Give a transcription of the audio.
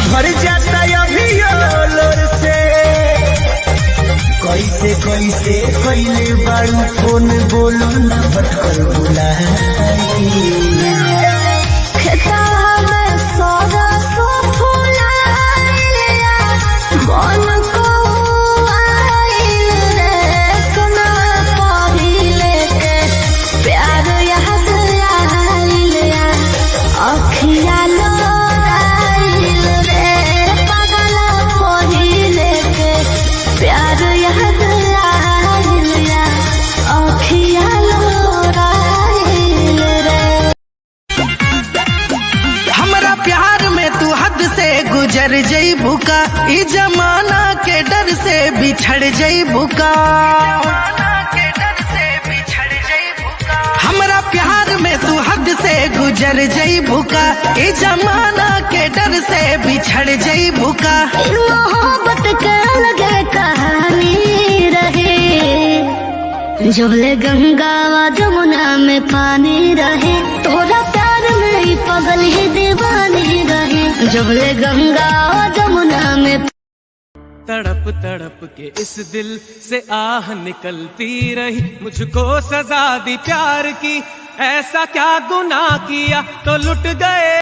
भर जाता अभियो लोर से। कैसे कैसे कैले बारू फोन बोलो न भटकर बुलाई। गुजर जईबू का ई जमाना के डर से बिछड़ जईबू का। हमरा प्यार में तू हद से गुजर जईबू का ई जमाना के डर से बिछड़ जईबू का। मोहब्बत के अलग कहानी रहे जबले गंगा व जमुना में पानी रहे। तोरा प्यार में ही पगल ही दीवानी रहे जबले गंगा व जमुना में। तड़प तड़प के इस दिल से आह निकलती रही, मुझको सजा दी प्यार की। ऐसा क्या गुनाह किया तो लुट गए।